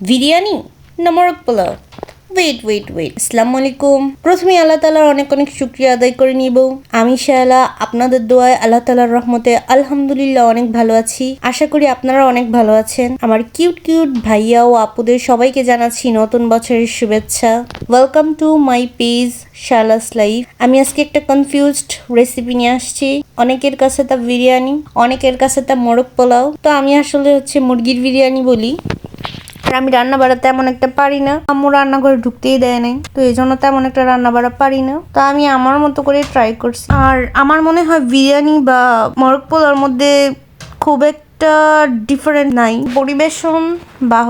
বিরিয়ানি না মোরগ পোলাও? ওয়েট আসসালামু আলাইকুম। প্রথমে আল্লাহ তাআলার অনেক অনেক শুকরিয়া আদায় করে নিব। আমি শায়লা আপনাদের দোয়ায় আল্লাহ তাআলার রহমতে আলহামদুলিল্লাহ অনেক ভালো আছি। আশা করি আপনারা অনেক ভালো আছেন। আমার কিউট ভাইয়া ও আপুদের সবাইকে জানাচ্ছি নতুন বছরের শুভেচ্ছা। Welcome to my page Shaila's life. আমি আজকে একটা কনফিউজড রেসিপি নিয়ে আসছি। অনেকের কাছে তা বিরিয়ানি, অনেকের কাছে তা মোরগ পোলাও। তো আমি আসলে মুরগির বিরিয়ানি বলি। আর আমি রান্না বাড়া তেমন একটা পারি না, আম্মু রান্নাঘরে ঢুকতেই দেয় নাই, তো এই জন্য তেমন একটা রান্না বাড়া পারি না। তো আমি আমার মতো করে ট্রাই করছি। আর আমার মনে হয় বিরিয়ানি বা মোরগ পোলাওর মধ্যে খুব একটা ডিফারেন্ট নাই। পরিবেশন বা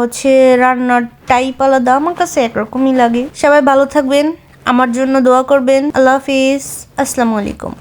রান্নার টাইপ আলাদা, আমার কাছে একরকমই লাগে। সবাই ভালো থাকবেন, আমার জন্য দোয়া করবেন। আল্লাহ হাফিজ, আসসালামু আলাইকুম।